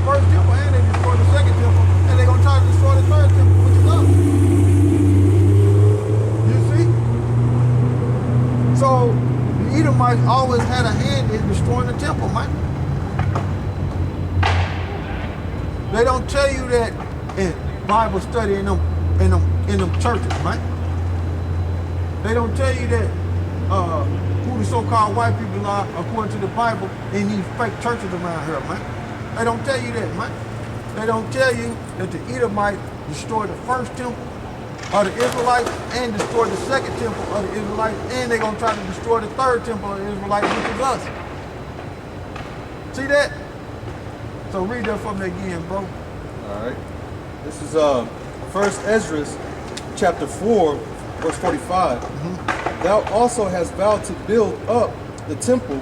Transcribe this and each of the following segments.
first temple and they destroyed the second temple, and they're going to try to destroy the third temple, which is us. You see? So the Edomites always had a hand in destroying the temple, man. They don't tell you that in Bible study in them churches, man. They don't tell you that who the so-called white people are according to the Bible in these fake churches around here, man. They don't tell you that, man. They don't tell you that the Edomites destroyed the first temple of the Israelites and destroyed the second temple of the Israelites, and they're going to try to destroy the third temple of the Israelites, which is us. See that? So read that for me again, bro. All right. This is First Ezra, chapter 4, verse 45. Thou also hast vowed to build up the temple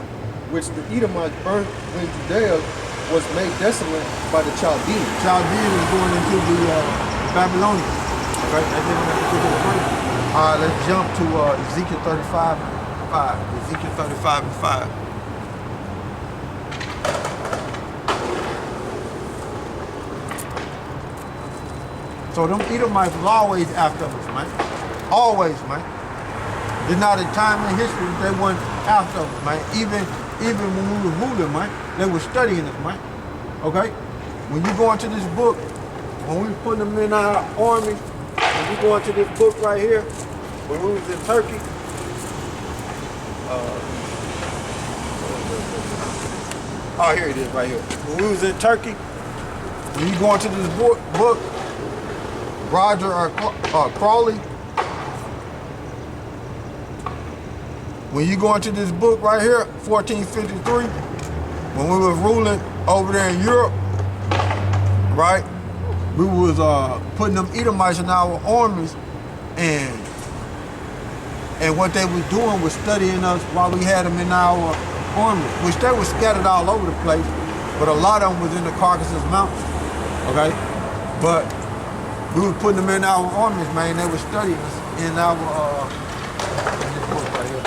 which the Edomites burnt when Judea was made desolate by the Chaldeans. Chaldeans is going into the Babylonians. Okay, that's in that particular verse. All right, let's jump to Ezekiel 35 and 5. Ezekiel 35 and 5. So them Edomites was always after us, man. Always, man. There's not a time in history that they weren't after us, man. Even when we were ruling, man, they were studying us, man. Okay? When you go into this book, when we put them in our army, when you go into this book right here, when we was in Turkey, oh, here it is right here. When we was in Turkey, when you go into this book, Roger Crawley, when you go into this book right here, 1453, when we was ruling over there in Europe, right, we was putting them Edomites in our armies, and what they was doing was studying us while we had them in our armies, which they were scattered all over the place, but a lot of them was in the Caucasus Mountains, okay? But we were putting them in our armies, man. They were studying us in our, in this book right here,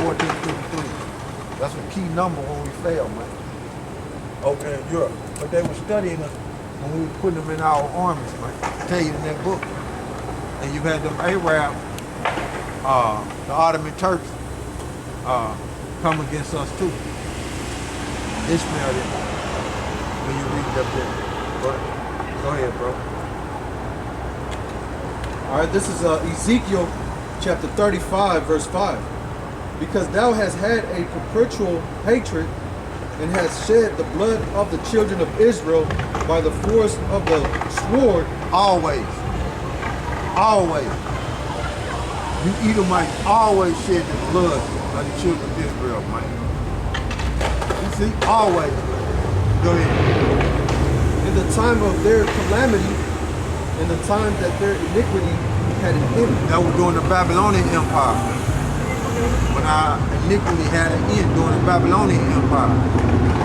1453. That's a key number when we failed, man, over there in Europe. But they were studying us when we were putting them in our armies, man. I tell you in that book. And you had them Arab, the Ottoman Turks, come against us too. Ishmael did. When you read up there. Go ahead, bro. All right, this is Ezekiel chapter 35, verse 5. Because thou hast had a perpetual hatred and hast shed the blood of the children of Israel by the force of the sword. Always. Always. You Edomites always shed the blood of the children of Israel, man. You see? Always. Go ahead. In the time of their calamity, in the time that their iniquity had an end. That was during the Babylonian Empire. When our iniquity had an end during the Babylonian Empire.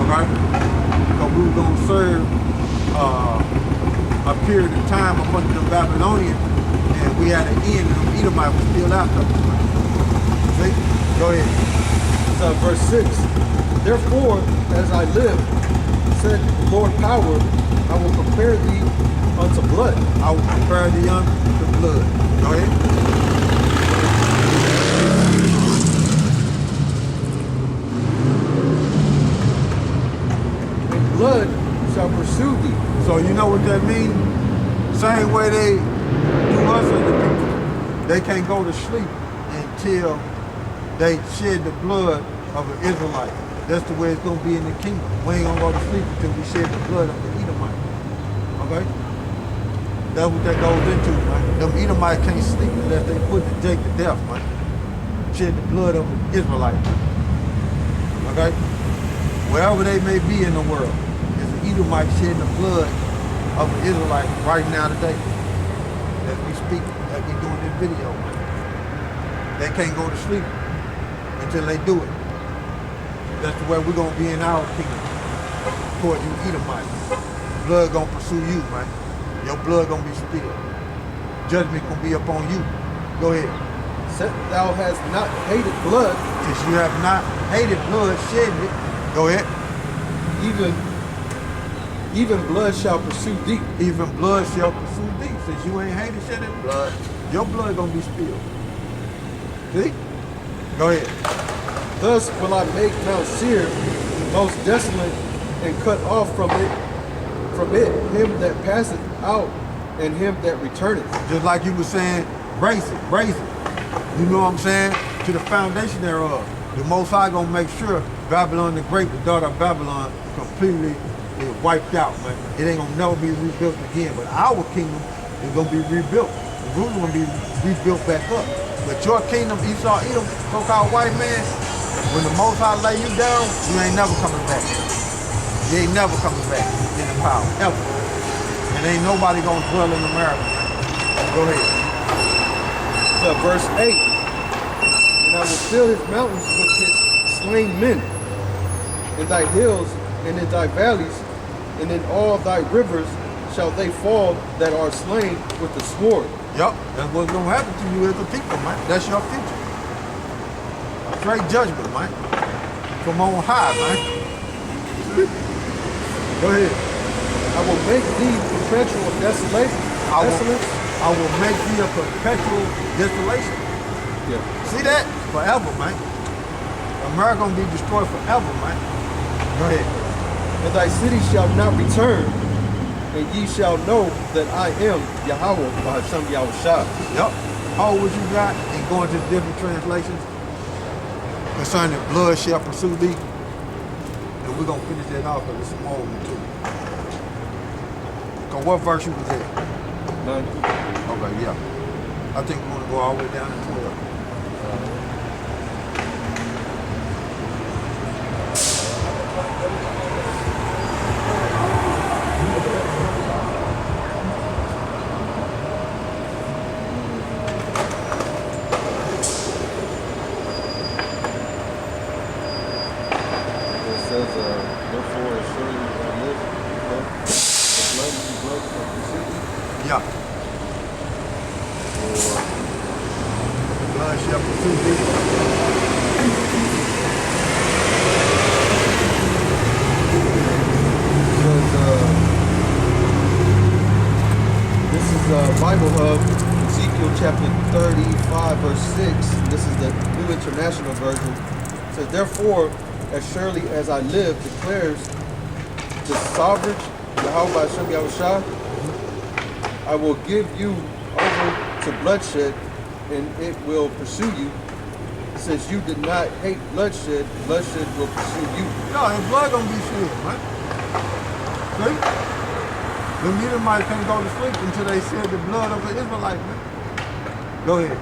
Okay? Because we were going to serve a period of time up under the Babylonians, and we had an end, and the Edomites was still after us. See? Go ahead. It's verse 6. Therefore, as I live, said the Lord power, I will prepare thee unto blood. I will prepare thee unto blood. Go ahead. And blood shall pursue thee. So you know what that means? Same way they do us as the people. They can't go to sleep until they shed the blood of an Israelite. That's the way it's going to be in the kingdom. We ain't going to go to sleep until we shed the blood of the Edomite. Okay? That's what that goes into, man. Them Edomites can't sleep unless they put the Jake to death, man. Shed the blood of an Israelite. Okay? Wherever they may be in the world, there's an Edomite shedding the blood of an Israelite right now today. As we speak, as we doing this video, man. They can't go to sleep until they do it. That's the way we're going to be in our kingdom. Toward you Edomites. Blood going to pursue you, man. Your blood going to be spilled. Judgment going to be upon you. Go ahead. Since thou hast not hated blood. Since you have not hated blood, shedding it. Go ahead. even blood shall pursue thee. Even blood shall pursue thee. Since you ain't hated shedding blood, your blood gonna be spilled. See? Go ahead. Thus will I make Mount Seir most desolate, and cut off from it him that passeth out, and him that returneth. Just like you were saying, raise it. You know what I'm saying? To the foundation thereof. The Most High gonna make sure Babylon the Great, the daughter of Babylon, completely is wiped out, man. It ain't gonna never be rebuilt again. But our kingdom is gonna be rebuilt. Jerusalem gonna be rebuilt back up. But your kingdom, Esau, Edom, so-called white man, when the Most High lay you down, you ain't never coming back. You ain't never coming back in the power, ever. And ain't nobody gonna dwell in America. Go ahead. So verse 8. And I will fill his mountains with his slain men, in thy hills and in thy valleys, and in all thy rivers shall they fall that are slain with the sword. Yup, that's what's gonna happen to you as a people, man. That's your future. Straight judgment, man. From on high, man. Go ahead. I will make thee perpetual desolation. I will make thee a perpetual desolation. Yeah. See that? Forever, man. America gonna be destroyed forever, man. Go ahead. And thy city shall not return, and ye shall know that I am Yahawah by SHAM YAHAWASHI. Yup. All what you got and going to the different translations concerning blood shall pursue thee. And we're gonna finish that off because it's some more one too. Cause what verse you was at? 9. Okay, yeah. I think we're gonna go all the way down to 12. It says, therefore, as surely as I live, the blood will be blood shall pursue thee. Yeah. Blood shall pursue thee. This is Bible Hub, Ezekiel chapter 35, verse 6. This is the New International Version. It says, therefore, as surely as I live, declares the sovereign Yahawah by SHAM YAHAWASHI, I will give you over to bloodshed, and it will pursue you. Since you did not hate bloodshed, bloodshed will pursue you. No, his blood gonna be shed, man. See? The Edomites can't go to sleep until they shed the blood of the Israelite, man. Go ahead.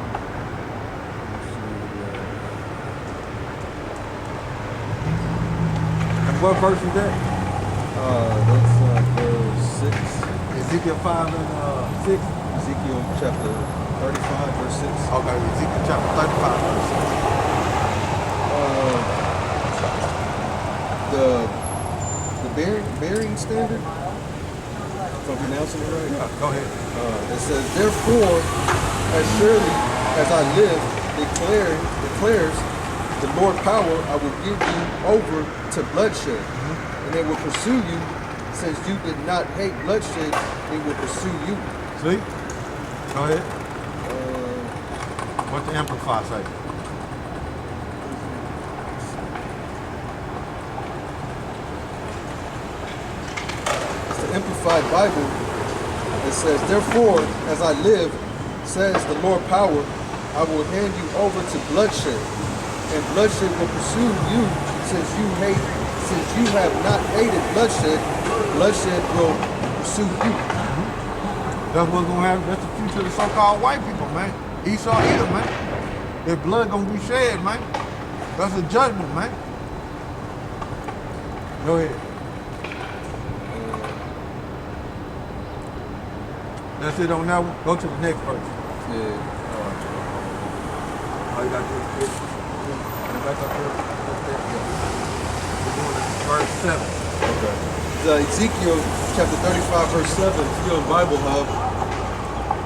And what verse is that? That's verse 6. Ezekiel 5 and 6. Ezekiel chapter 35, verse 6. Okay, Ezekiel chapter 35, verse 6. The bearing standard, if I'm pronouncing it right. Yeah, go ahead. It says, therefore, as surely as I live, declares the Lord power, I will give you over to bloodshed, and it will pursue you. Since you did not hate bloodshed, it will pursue you. See? Go ahead. What the Amplify say? It's the Amplified Bible. It says, therefore, as I live, says the Lord power, I will hand you over to bloodshed, and bloodshed will pursue you. Since you have not hated bloodshed, bloodshed will pursue you. That's what's gonna happen. That's the future of the so-called white people, man. Esau, Edom, man. Their blood gonna be shed, man. That's a judgment, man. Go ahead. That's it on that one. Go to the next verse. Yeah. All you gotta do is go back up here. We're going to verse 7. Okay. Ezekiel chapter 35, verse 7, still in Bible Hub.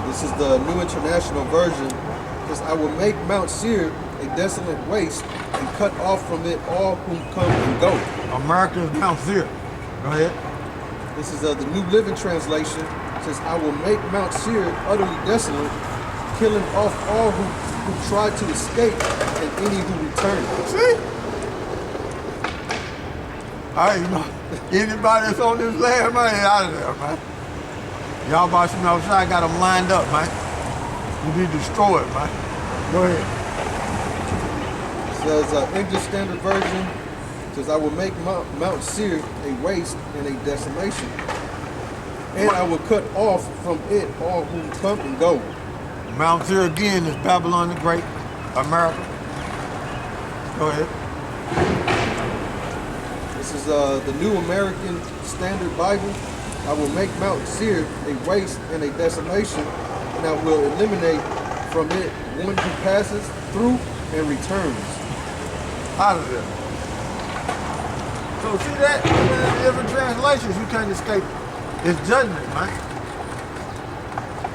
This is the New International Version. It says, I will make Mount Seir a desolate waste, and cut off from it all who come and go. America is Mount Seir. Go ahead. This is the New Living Translation. It says, I will make Mount Seir utterly desolate, killing off all who try to escape and any who return. See? I know anybody that's on this land, man, ain't out of there, man. YAHAWASHI got them lined up, man. You be destroyed, man. Go ahead. It says, English Standard Version, it says, I will make Mount Seir a waste and a desolation, and I will cut off from it all who come and go. Mount Seir again is Babylon the Great, America. Go ahead. This is the New American Standard Bible. I will make Mount Seir a waste and a desolation, and I will eliminate from it one who passes through and returns. Out of there. So see that? In different translations, you can't escape it. It's judgment, man.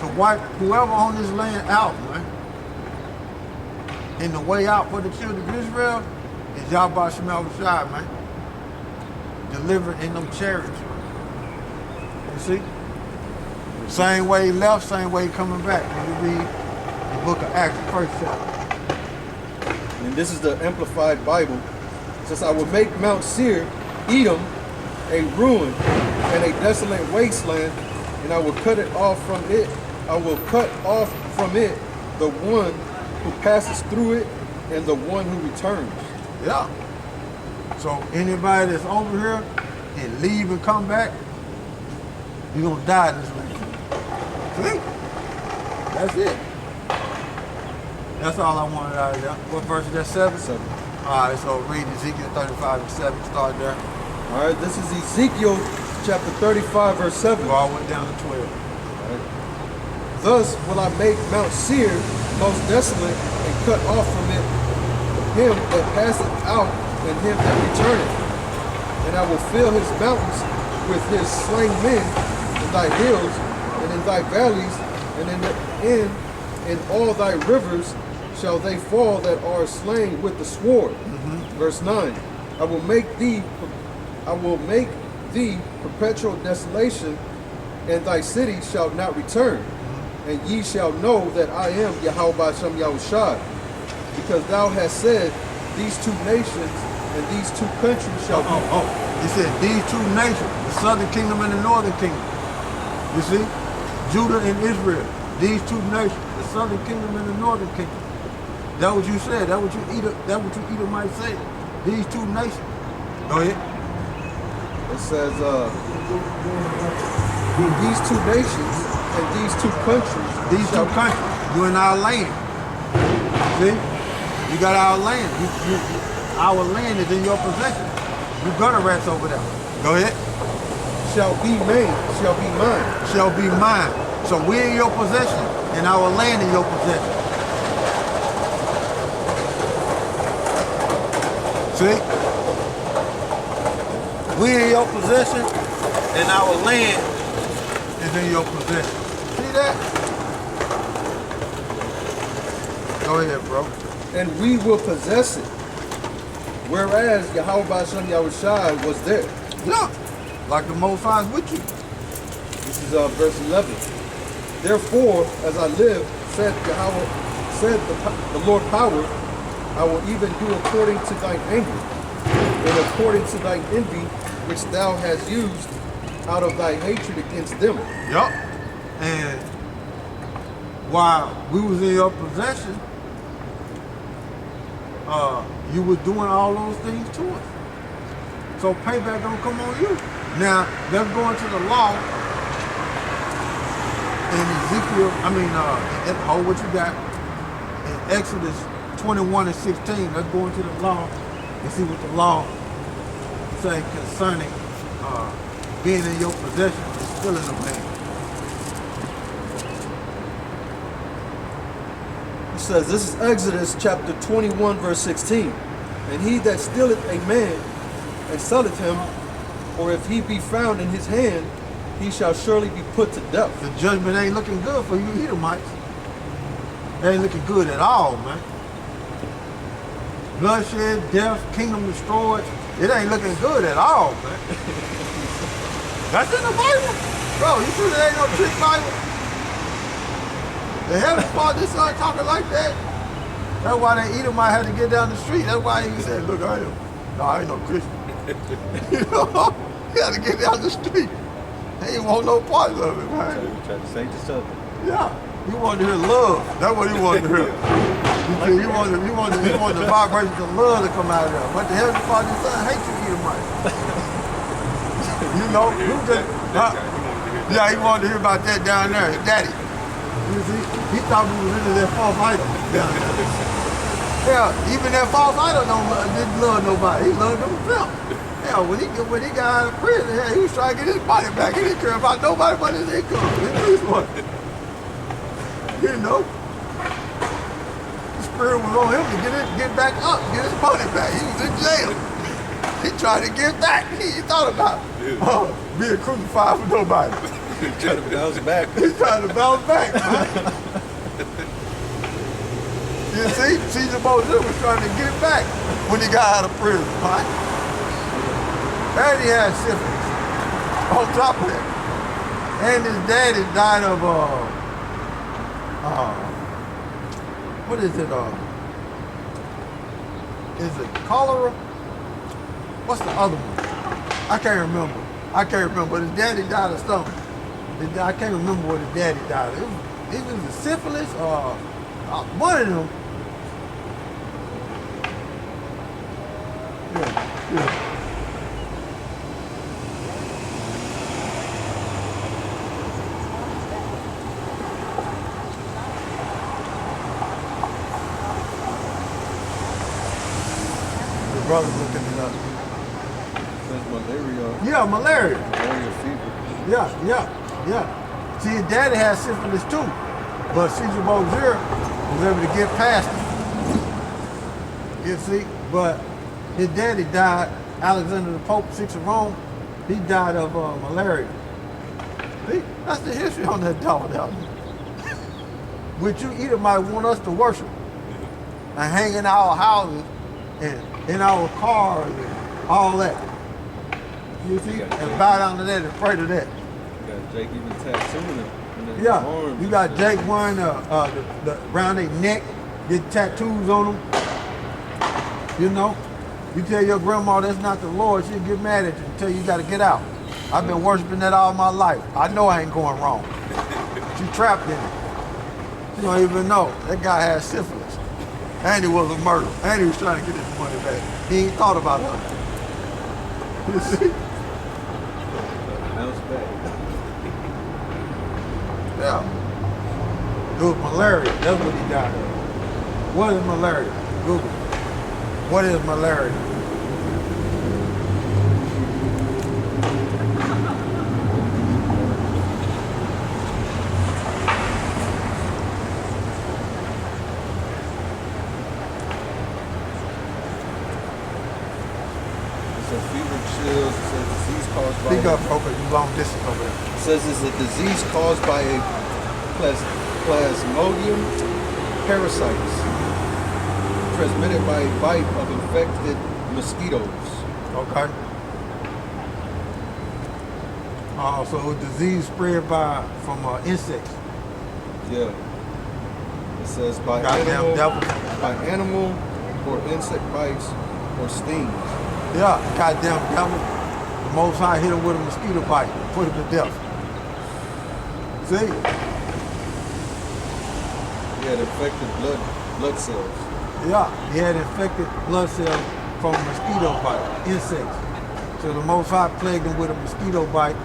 To wipe whoever on this land out, man. And the way out for the children of Israel is YAHAWASHI, man. Delivered in them chariots, man. You see? Same way he left, same way he coming back. When you read the book of Acts, first chapter. And this is the Amplified Bible. It says, I will make Mount Seir, Edom, a ruin and a desolate wasteland, and I will cut it off from it. I will cut off from it the one who passes through it and the one who returns. Yeah. So anybody that's over here and leave and come back, you're gonna die in this land. See? That's it. That's all I wanted out of there. What verse is that? 7? 7. All right, so read Ezekiel 35 and 7. Start there. All right, this is Ezekiel chapter 35, verse 7. Go all the way down to 12. Right. Thus will I make Mount Seir most desolate and cut off from it him that passeth out and him that returneth. And I will fill his mountains with his slain men in thy hills and in thy valleys and in all thy rivers shall they fall that are slain with the sword. Verse 9. I will make thee perpetual desolation, and thy city shall not return. And ye shall know that I am YAHAWASHI, because thou hast said, these two nations and these two countries shall be. He said these two nations, the southern kingdom and the northern kingdom. You see? Judah and Israel. These two nations, the southern kingdom and the northern kingdom. That what you said. That what you Edomite said. These two nations. Go ahead. It says these two nations and these two countries. These two countries. You in our land. See? You got our land. Our land is in your possession. You gutter rats over there. Go ahead. Shall be mine. Shall be mine. Shall be mine. So we're in your possession and our land in your possession. See? We're in your possession and our land is in your possession. See that? Go ahead, bro. And we will possess it. Whereas YAHAWASHI was there. Look, like the Most High is with you. This is verse 11. Therefore, as I live, said the Lord power, I will even do according to thine anger, and according to thine envy, which thou hast used out of thy hatred against them. Yup. And while we was in your possession, you were doing all those things to us. So payback don't come on you. Now, let's go into the law in Ezekiel, what you got in Exodus 21 and 16. Let's go into the law and see what the law say concerning being in your possession and stealing the land. It says, this is Exodus chapter 21, verse 16. And he that stealeth a man and selleth him, or if he be found in his hand, he shall surely be put to death. The judgment ain't looking good for you Edomites. It ain't looking good at all, man. Bloodshed, death, kingdom destroyed. It ain't looking good at all, man. That's in the Bible. Bro, you sure there ain't no trick Bible? The heaven Father started talking like that. That's why they Edomite had to get down the street. That's why he said, look, I ain't no Christian. You know? He had to get down the street. He ain't want no part of it, man. Try to say just something. Yeah. He wanted to hear love. That's what he wanted to hear. He wanted the vibrations of love to come out of there. But the Heavenly Father and Son hate you, Edomite. You know? Yeah, he wanted to hear about that down there, his daddy. You see? He thought we was into that false idol down there. Yeah, even that false idol didn't love nobody. He loved himself. Yeah, when he got out of prison, yeah, he was trying to get his money back. He didn't care about nobody but his income. His money. You know? The spirit was on him to get back up, get his money back. He was in jail. He tried to get back. He thought about being crucified for nobody. He's trying to bounce back. He's trying to bounce back, man. You see, Caesar Borgia was trying to get back when he got out of prison, right? And he had syphilis on top of that. And his daddy died of, what is it, is it cholera? What's the other one? I can't remember, but his daddy died of something. I can't remember what his daddy died of. It was a syphilis or one of them. Yeah. The brother's looking it up. That's malaria. Yeah, malaria. Malaria fever. Yeah. See, his daddy had syphilis too, but Caesar Borgia was able to get past it. You see, but his daddy died, Alexander the Pope, 6 of Rome, he died of malaria. See, that's the history on that dog out there. Which you either might want us to worship and hang in our houses and in our cars and all that. You see, and bow down to that and pray to that. You got Jake even tattooing it. Yeah, you got Jake wearing the around their neck, get tattoos on them. You know, you tell your grandma that's not the Lord, she'll get mad at you and tell you got to get out. I've been worshiping that all my life. I know I ain't going wrong. She trapped in it. She don't even know. That guy had syphilis. And he was a murderer. And he was trying to get his money back. He ain't thought about it. You see? Bounce back. Yeah. It was malaria. That's what he died of. What is malaria? Google. What is malaria? So fever, chills, it's a disease caused by... Speak up, bro, because you long distance over there. It says it's a disease caused by a plasmodium parasites transmitted by a bite of infected mosquitoes. Okay. So a disease spread from insects. Yeah. It says by Goddamn devil. animal or insect bites or stings. Yeah, goddamn devil. The Most High hit him with a mosquito bite, put him to death. See? He had infected blood cells. Yeah, he had infected blood cells from a mosquito bite, insects. So the Most High plagued him with a mosquito bite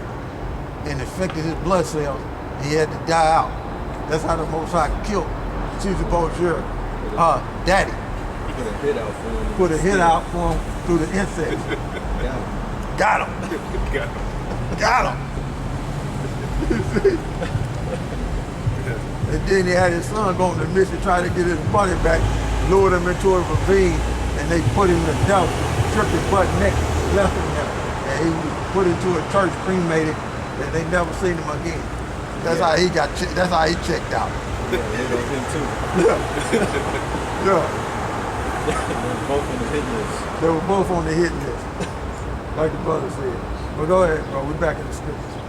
and infected his blood cells, and he had to die out. That's how the Most High killed Caesar Borgia, daddy. Put a hit out for him. Put a hit out for him through the insects. Got him. Got him. And then he had his son go on the mission, try to get his money back, lured him into a ravine, and they put him to death, stripped his butt naked, left him there. And he was put into a church, cremated, and they never seen him again. That's how he that's how he checked out. Yeah, hit on him too. Yeah. They were both on the hit list. They were both on the hit list. like the brother said. But go ahead, bro. We're back in the scriptures.